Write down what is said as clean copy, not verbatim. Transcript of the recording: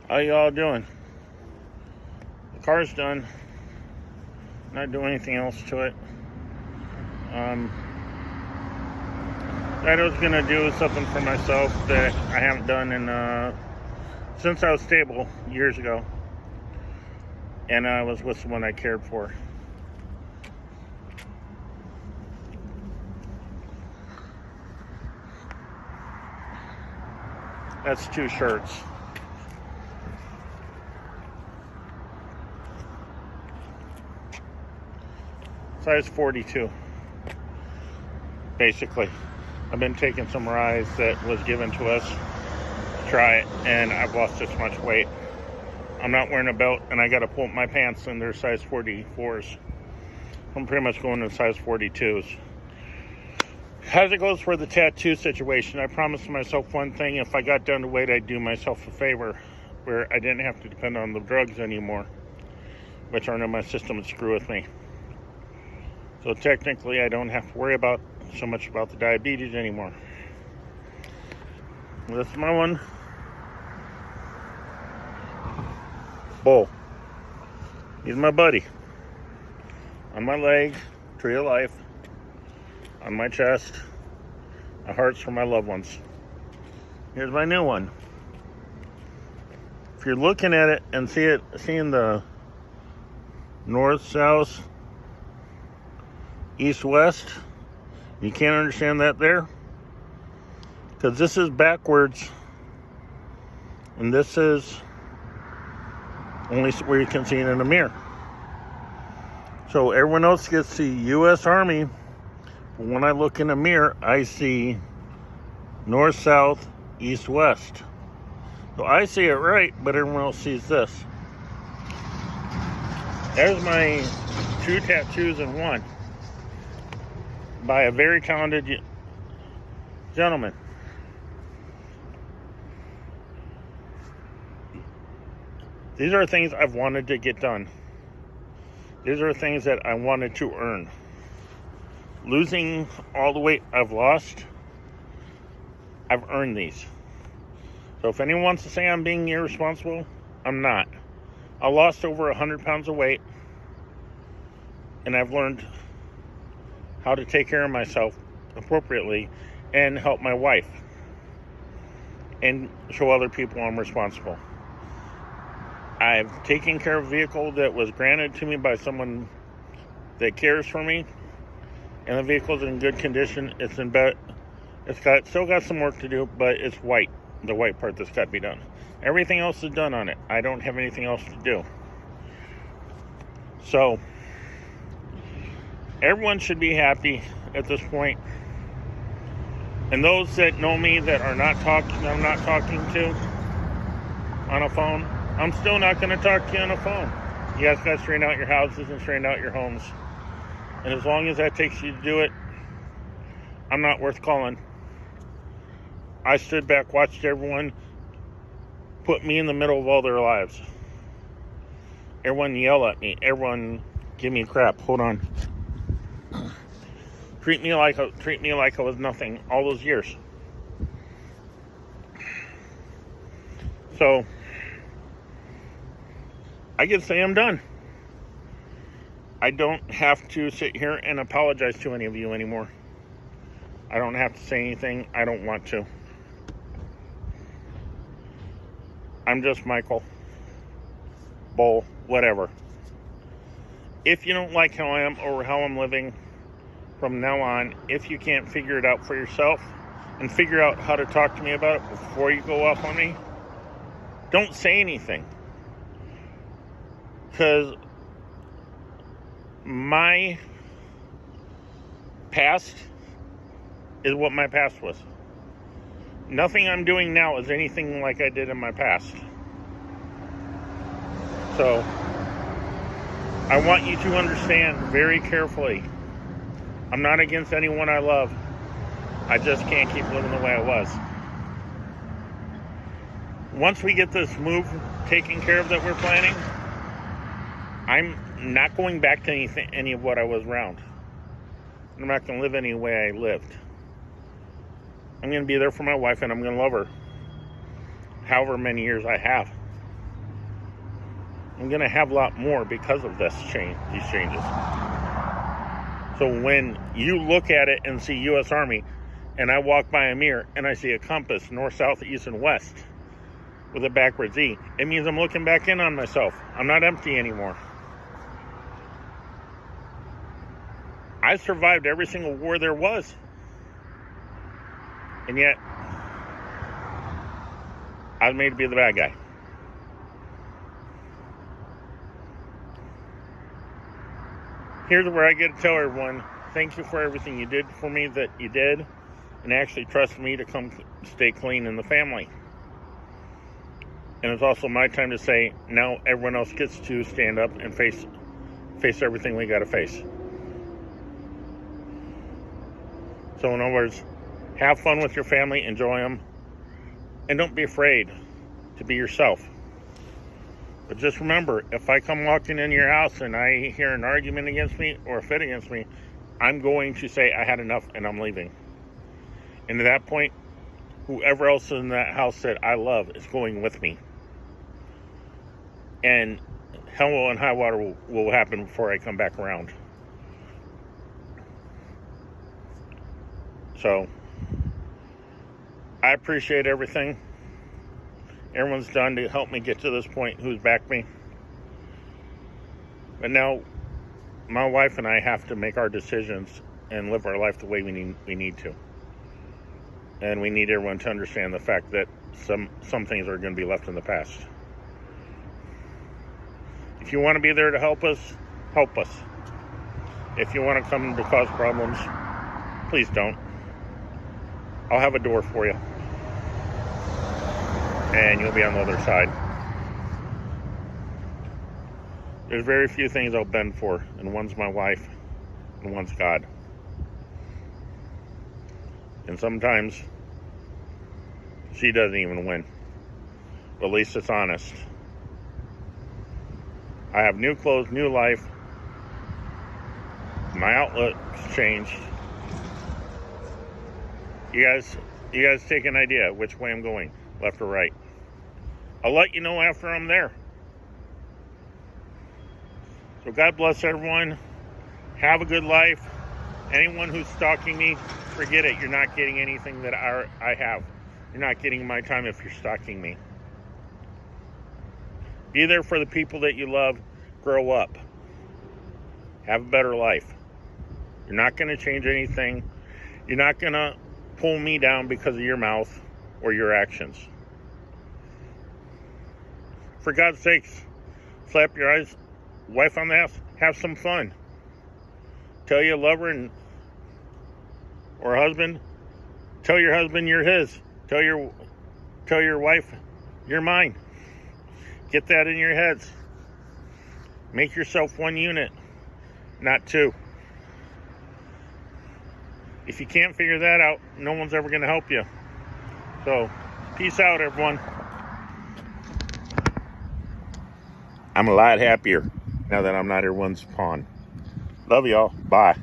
How y'all doing? The car's done. Not doing anything else to it. I was gonna do something for myself that I haven't done since I was stable years ago, and I was with someone I cared for. That's 2 shirts. Size 42. Basically, I've been taking some Rise that was given to us to try it, and I've lost this much weight. I'm not wearing a belt, and I got to pull up my pants, and they're size 44s. I'm pretty much going to size 42s. As it goes for the tattoo situation, I promised myself one thing. If I got down to weight, I'd do myself a favor where I didn't have to depend on the drugs anymore, which are in my system and screw with me. So technically, I don't have to worry so much about the diabetes anymore. This is my one. Bull. He's my buddy. On my leg, tree of life. On my chest, my hearts for my loved ones. Here's my new one. If you're looking at it and seeing the north, south, east, west, you can't understand that there, because this is backwards, and this is only where you can see it in a mirror. So everyone else gets the U.S. Army. But when I look in a mirror, I see north, south, east, west. So I see it right, but everyone else sees this. There's my 2 tattoos in one by a very talented gentleman. These are things I've wanted to get done. These are things that I wanted to earn. Losing all the weight I've lost, I've earned these. So if anyone wants to say I'm being irresponsible, I'm not. I lost over 100 pounds of weight, and I've learned how to take care of myself appropriately and help my wife and show other people I'm responsible. I've taken care of a vehicle that was granted to me by someone that cares for me, and the vehicle's in good condition. It's still got some work to do, but it's white. The white part that's got to be done. Everything else is done on it. I don't have anything else to do. So everyone should be happy at this point. And those that know me that I'm not talking to on a phone, I'm still not going to talk to you on a phone. You guys got to straighten out your houses and straighten out your homes. And as long as that takes you to do it, I'm not worth calling. I stood back, watched everyone put me in the middle of all their lives. Everyone yell at me. Everyone give me crap. Hold on. Treat me like I was nothing all those years. So I can say I'm done. I don't have to sit here and apologize to any of you anymore. I don't have to say anything. I don't want to. I'm just Michael. Bull. Whatever. If you don't like how I am or how I'm living from now on, if you can't figure it out for yourself and figure out how to talk to me about it before you go off on me, don't say anything. Because my past is what my past was. Nothing I'm doing now is anything like I did in my past. So I want you to understand very carefully, I'm not against anyone I love. I just can't keep living the way I was. Once we get this move taken care of that we're planning, I'm not going back to any of what I was around. I'm not going to live any way I lived. I'm going to be there for my wife, and I'm going to love her however many years I have. I'm going to have a lot more because of these changes. So when you look at it and see U.S. Army, and I walk by a mirror and I see a compass, north, south, east, and west, with a backwards E, it means I'm looking back in on myself. I'm not empty anymore. I survived every single war there was. And yet, I was made to be the bad guy. Here's where I get to tell everyone, thank you for everything you did for me that you did, and actually trust me to come stay clean in the family. And it's also my time to say, now everyone else gets to stand up and face everything we got to face. So in other words, have fun with your family, enjoy them, and don't be afraid to be yourself. But just remember, if I come walking in your house and I hear an argument against me or a fit against me, I'm going to say I had enough and I'm leaving. And at that point, whoever else in that house that I love is going with me. And hell and high water will happen before I come back around. So, I appreciate everything everyone's done to help me get to this point, who's backed me. But now, my wife and I have to make our decisions and live our life the way we need to. And we need everyone to understand the fact that some things are going to be left in the past. If you want to be there to help us, help us. If you want to come to cause problems, please don't. I'll have a door for you. And you'll be on the other side. There's very few things I'll bend for, and one's my wife, and one's God. And sometimes she doesn't even win. But at least it's honest. I have new clothes, new life. My outlook's changed. You guys take an idea which way I'm going, left or right. I'll let you know after I'm there. So God bless everyone. Have a good life. Anyone who's stalking me, forget it. You're not getting anything that I have. You're not getting my time if you're stalking me. Be there for the people that you love. Grow up. Have a better life. You're not going to change anything. You're not going to pull me down because of your mouth or your actions. For God's sakes, slap your wife on the ass. Have some fun. Tell your lover or husband. Tell your husband you're his. Tell your wife you're mine. Get that in your heads. Make yourself one unit, not two. If you can't figure that out, no one's ever going to help you. So, peace out, everyone. I'm a lot happier now that I'm not everyone's pawn. Love y'all. Bye.